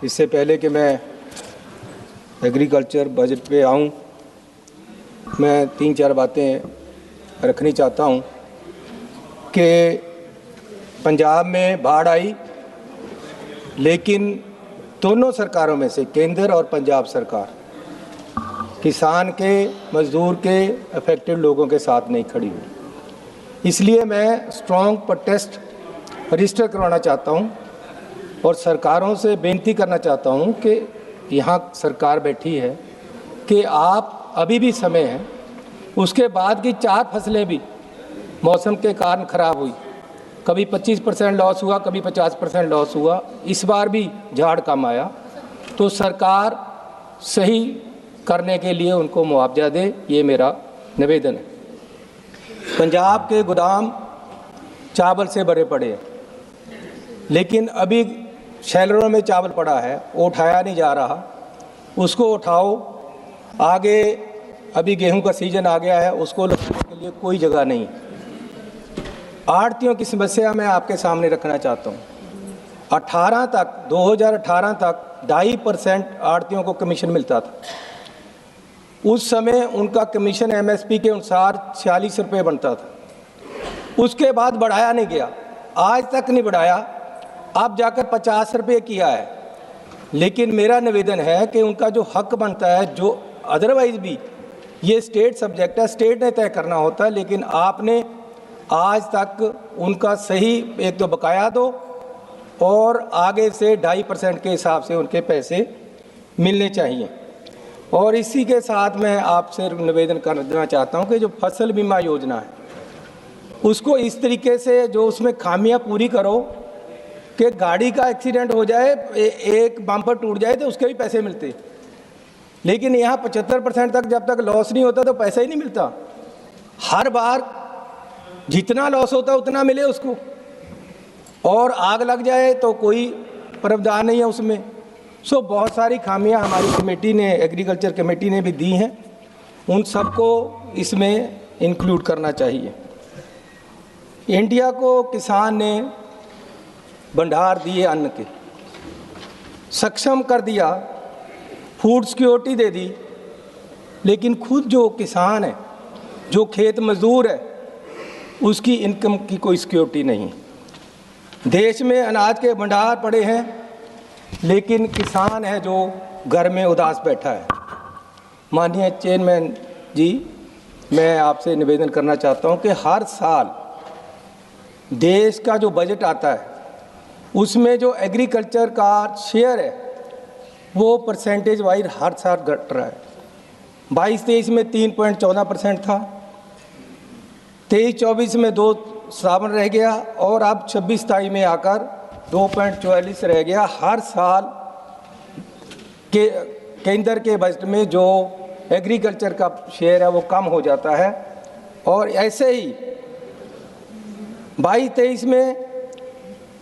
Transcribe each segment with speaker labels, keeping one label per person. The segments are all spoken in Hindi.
Speaker 1: इससे पहले कि मैं एग्रीकल्चर बजट पे आऊं, मैं 3-4 बातें रखनी चाहता हूं कि पंजाब में बाढ़ आई, लेकिन दोनों सरकारों में से केंद्र और पंजाब सरकार किसान के, मजदूर के, अफेक्टेड लोगों के साथ नहीं खड़ी हुई। इसलिए मैं स्ट्रॉन्ग प्रोटेस्ट रजिस्टर करवाना चाहता हूं और सरकारों से बेनती करना चाहता हूं कि यहाँ सरकार बैठी है कि आप अभी भी समय है, उसके बाद की 4 फसलें भी मौसम के कारण ख़राब हुई, कभी 25% लॉस हुआ, कभी 50% लॉस हुआ, इस बार भी झाड़ कम आया, तो सरकार सही करने के लिए उनको मुआवजा दे, ये मेरा निवेदन है। पंजाब के गोदाम चावल से भरे पड़े हैं, लेकिन अभी शैलरों में चावल पड़ा है, वो उठाया नहीं जा रहा, उसको उठाओ। आगे अभी गेहूं का सीज़न आ गया है, उसको लगाने के लिए कोई जगह नहीं। आढ़तियों की समस्या मैं आपके सामने रखना चाहता हूँ। 2018 तक 2.5% आढ़तियों को कमीशन मिलता था। उस समय उनका कमीशन MSP के अनुसार 46 रुपये बनता था। उसके बाद बढ़ाया नहीं गया, आज तक नहीं बढ़ाया, अब जाकर 50 रुपये किया है। लेकिन मेरा निवेदन है कि उनका जो हक बनता है, जो अदरवाइज़ भी ये स्टेट सब्जेक्ट है, स्टेट ने तय करना होता है, लेकिन आपने आज तक उनका सही एक तो बकाया दो और आगे से 2.5% के हिसाब से उनके पैसे मिलने चाहिए। और इसी के साथ मैं आपसे निवेदन करना चाहता हूं कि जो फसल बीमा योजना है, उसको इस तरीके से जो उसमें खामियां पूरी करो कि गाड़ी का एक्सीडेंट हो जाए, एक बम्पर टूट जाए तो उसके भी पैसे मिलते, लेकिन यहाँ 75% तक जब तक लॉस नहीं होता तो पैसा ही नहीं मिलता। हर बार जितना लॉस होता है उतना मिले उसको, और आग लग जाए तो कोई प्रावधान नहीं है उसमें। सो बहुत सारी खामियां हमारी कमेटी ने, एग्रीकल्चर कमेटी ने भी दी हैं, उन सबको इसमें इंक्लूड करना चाहिए। इंडिया को किसान ने भंडार दिए, अन्न के सक्षम कर दिया, फूड सिक्योरिटी दे दी, लेकिन खुद जो किसान है, जो खेत मजदूर है, उसकी इनकम की कोई सिक्योरिटी नहीं। देश में अनाज के भंडार पड़े हैं, लेकिन किसान है जो घर में उदास बैठा है। माननीय चेयरमैन जी, मैं आपसे निवेदन करना चाहता हूं कि हर साल देश का जो बजट आता है उसमें जो एग्रीकल्चर का शेयर है वो परसेंटेज वाइज हर साल घट रहा है। 22-23 में 3.14% था, 23-24 में 2 सावन रह गया, और अब 26-27 में आकर 2.44 रह गया। हर साल के केंद्र के बजट में जो एग्रीकल्चर का शेयर है वो कम हो जाता है, और ऐसे ही 22-23 में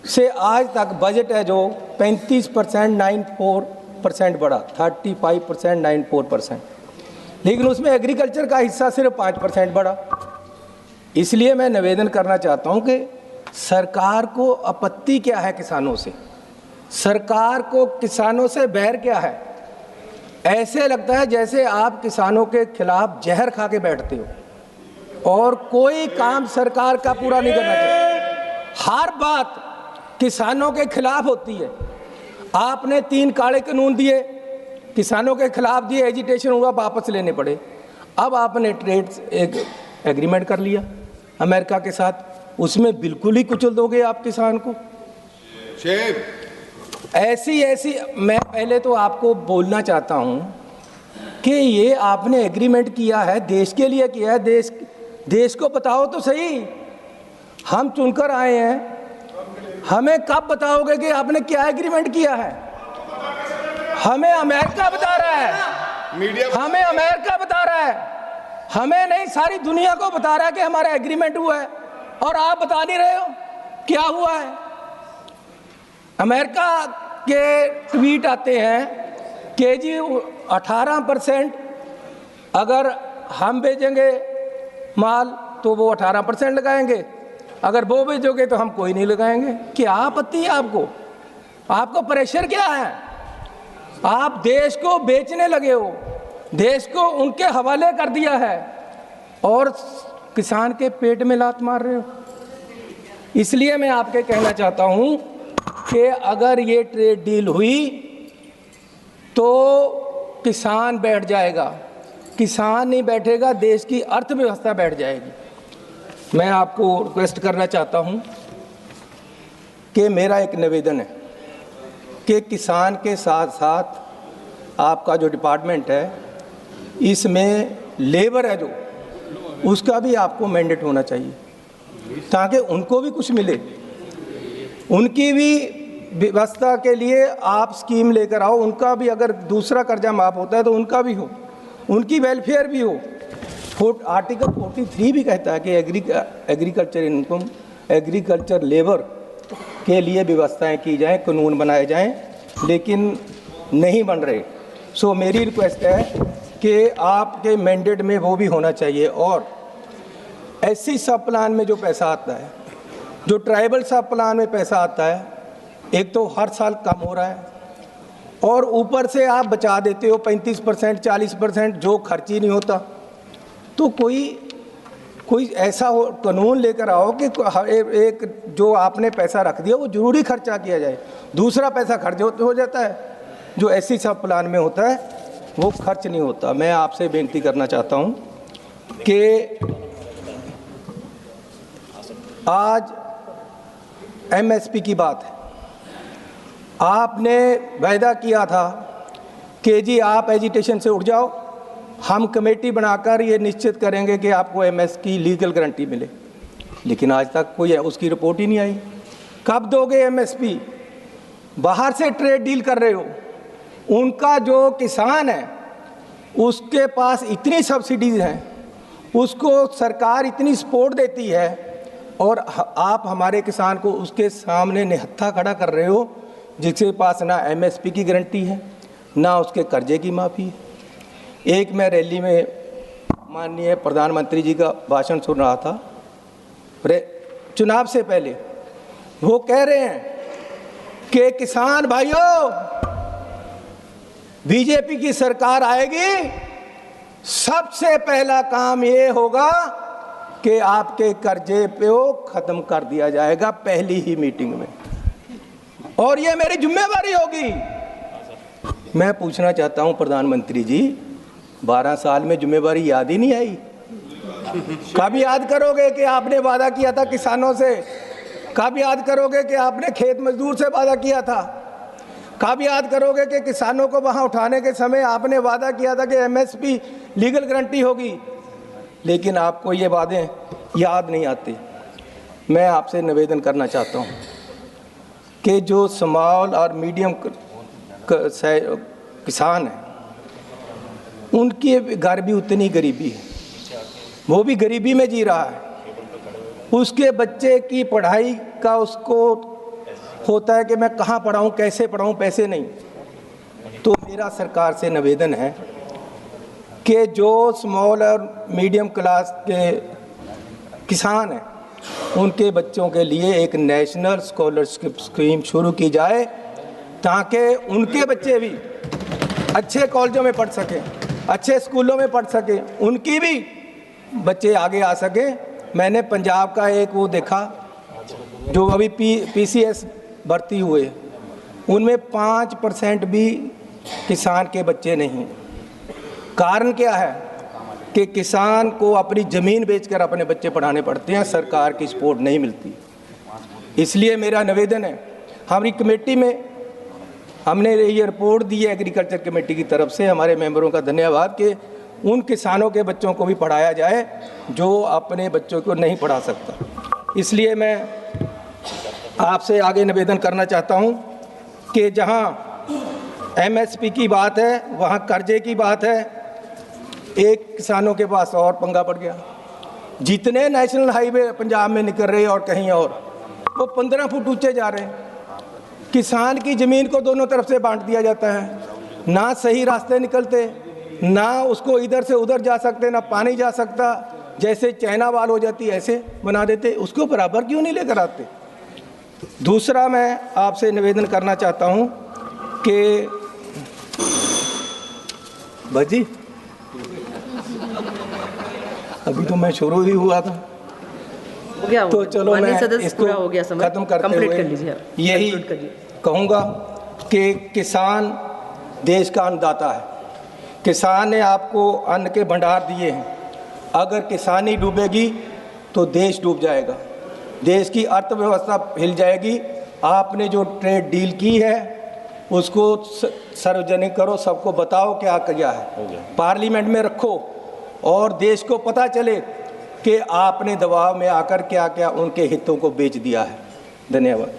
Speaker 1: से आज तक बजट है जो 35% 94% बढ़ा, 35% 94%, लेकिन उसमें एग्रीकल्चर का हिस्सा सिर्फ 5% बढ़ा। इसलिए मैं निवेदन करना चाहता हूं कि सरकार को आपत्ति क्या है किसानों से, सरकार को किसानों से बैर क्या है। ऐसे लगता है जैसे आप किसानों के खिलाफ जहर खा के बैठते हो और कोई काम सरकार का पूरा नहीं करना चाहिए। हर बात किसानों के खिलाफ होती है। आपने 3 काले कानून दिए, किसानों के खिलाफ दिए, एजिटेशन हुआ, वापस लेने पड़े। अब आपने ट्रेड एक एग्रीमेंट कर लिया अमेरिका के साथ, उसमें बिल्कुल ही कुचल दोगे आप किसान को। ऐसी मैं पहले तो आपको बोलना चाहता हूं कि ये आपने एग्रीमेंट किया है, देश के लिए किया है, देश को बताओ तो सही। हम चुनकर आए हैं, हमें कब बताओगे कि आपने क्या एग्रीमेंट किया है? हमें अमेरिका बता रहा है, हमें अमेरिका बता रहा है, हमें नहीं, सारी दुनिया को बता रहा है कि हमारा एग्रीमेंट हुआ है, और आप बता नहीं रहे हो क्या हुआ है। अमेरिका के ट्वीट आते हैं कि जी 18% अगर हम भेजेंगे माल तो वो 18% लगाएंगे, अगर वो भेजोगे तो हम कोई नहीं लगाएंगे। क्या आपत्ति है आपको? आपको प्रेशर क्या है? आप देश को बेचने लगे हो, देश को उनके हवाले कर दिया है और किसान के पेट में लात मार रहे हो। इसलिए मैं आपके कहना चाहता हूं कि अगर ये ट्रेड डील हुई तो किसान बैठ जाएगा, किसान नहीं बैठेगा, देश की अर्थव्यवस्था बैठ जाएगी। मैं आपको रिक्वेस्ट करना चाहता हूं कि मेरा एक निवेदन है कि किसान के साथ साथ आपका जो डिपार्टमेंट है इसमें लेबर है जो, उसका भी आपको मैंडेट होना चाहिए ताकि उनको भी कुछ मिले। उनकी भी व्यवस्था के लिए आप स्कीम लेकर आओ, उनका भी अगर दूसरा कर्जा माफ़ होता है तो उनका भी हो, उनकी वेलफेयर भी हो। आर्टिकल 43 भी कहता है कि एग्रीकल्चर इनकम, एग्रीकल्चर लेबर के लिए व्यवस्थाएं की जाएं, कानून बनाए जाएं, लेकिन नहीं बन रहे। सो मेरी रिक्वेस्ट है कि आपके मैंडेट में वो भी होना चाहिए। और एससी सब प्लान में जो पैसा आता है, जो ट्राइबल सब प्लान में पैसा आता है, एक तो हर साल कम हो रहा है और ऊपर से आप बचा देते हो 35%, 40%, जो खर्च ही नहीं होता। तो कोई ऐसा हो कानून लेकर आओ कि एक जो आपने पैसा रख दिया वो जरूरी खर्चा किया जाए, दूसरा पैसा खर्च हो जाता है, जो ऐसी सब प्लान में होता है वो खर्च नहीं होता। मैं आपसे बेनती करना चाहता हूँ कि आज एमएसपी की बात है, आपने वायदा किया था कि जी आप एजिटेशन से उठ जाओ, हम कमेटी बनाकर ये निश्चित करेंगे कि आपको एमएस की लीगल गारंटी मिले, लेकिन आज तक कोई उसकी रिपोर्ट ही नहीं आई। कब दोगे एमएसपी? बाहर से ट्रेड डील कर रहे हो, उनका जो किसान है उसके पास इतनी सब्सिडीज हैं, उसको सरकार इतनी सपोर्ट देती है और आप हमारे किसान को उसके सामने निहत्था खड़ा कर रहे हो, जिसके पास ना एमएसपी की गारंटी है ना उसके कर्जे की माफ़ी है। एक मैं रैली में माननीय प्रधानमंत्री जी का भाषण सुन रहा था चुनाव से पहले, वो कह रहे हैं कि किसान भाइयों बीजेपी की सरकार आएगी, सबसे पहला काम ये होगा कि आपके कर्जे पे वो खत्म कर दिया जाएगा पहली ही मीटिंग में, और ये मेरी जिम्मेवारी होगी। मैं पूछना चाहता हूं प्रधानमंत्री जी, 12 साल में जिम्मेवारी याद ही नहीं आई? कब याद करोगे कि आपने वादा किया था किसानों से? कब याद करोगे कि आपने खेत मजदूर से वादा किया था? कब याद करोगे कि किसानों को वहां उठाने के समय आपने वादा किया था कि एमएसपी लीगल गारंटी होगी? लेकिन आपको ये वादे याद नहीं आते। मैं आपसे निवेदन करना चाहता हूं कि जो स्मॉल और मीडियम किसान हैं, उनके घर भी उतनी गरीबी है, वो भी गरीबी में जी रहा है। उसके बच्चे की पढ़ाई का उसको होता है कि मैं कहाँ पढ़ाऊँ, कैसे पढ़ाऊँ, पैसे नहीं। तो मेरा सरकार से निवेदन है कि जो स्मॉल और मीडियम क्लास के किसान हैं, उनके बच्चों के लिए एक नेशनल स्कॉलरशिप स्कीम शुरू की जाए ताकि उनके बच्चे भी अच्छे कॉलेजों में पढ़ सकें, अच्छे स्कूलों में पढ़ सकें, उनकी भी बच्चे आगे आ सकें। मैंने पंजाब का एक वो देखा जो अभी पीसीएस भर्ती हुए, उनमें 5% भी किसान के बच्चे नहीं। कारण क्या है कि किसान को अपनी ज़मीन बेचकर अपने बच्चे पढ़ाने पड़ते हैं, सरकार की सपोर्ट नहीं मिलती। इसलिए मेरा निवेदन है, हमारी कमेटी में हमने ये रिपोर्ट दी है एग्रीकल्चर कमेटी की तरफ से, हमारे मेंबरों का धन्यवाद कि उन किसानों के बच्चों को भी पढ़ाया जाए जो अपने बच्चों को नहीं पढ़ा सकता। इसलिए मैं आपसे आगे निवेदन करना चाहता हूं कि जहां एमएसपी की बात है वहां कर्जे की बात है। एक किसानों के पास और पंगा पड़ गया, जितने नेशनल हाईवे पंजाब में निकल रहे और कहीं और, वो 15 फुट ऊंचे जा रहे हैं। किसान की ज़मीन को दोनों तरफ से बांट दिया जाता है, ना सही रास्ते निकलते, ना उसको इधर से उधर जा सकते, ना पानी जा सकता, जैसे चाइना वाल हो जाती ऐसे बना देते। उसको बराबर क्यों नहीं लेकर आते? दूसरा मैं आपसे निवेदन करना चाहता हूं कि बाजी अभी तो मैं शुरू ही हुआ था,
Speaker 2: हो गया,
Speaker 1: तो चलो मैं इसको
Speaker 2: पूरा हो गया, समय
Speaker 1: खत्म करते
Speaker 2: कंप्लीट
Speaker 1: हुए
Speaker 2: कर लीजिए,
Speaker 1: यही कहूँगा कि किसान देश का अन्नदाता है। किसान ने आपको अन्न के भंडार दिए हैं। अगर किसानी डूबेगी तो देश डूब जाएगा, देश की अर्थव्यवस्था हिल जाएगी। आपने जो ट्रेड डील की है उसको सार्वजनिक करो, सबको बताओ क्या किया है, पार्लियामेंट में रखो और देश को पता चले कि आपने दबाव में आकर क्या क्या उनके हितों को बेच दिया है। धन्यवाद।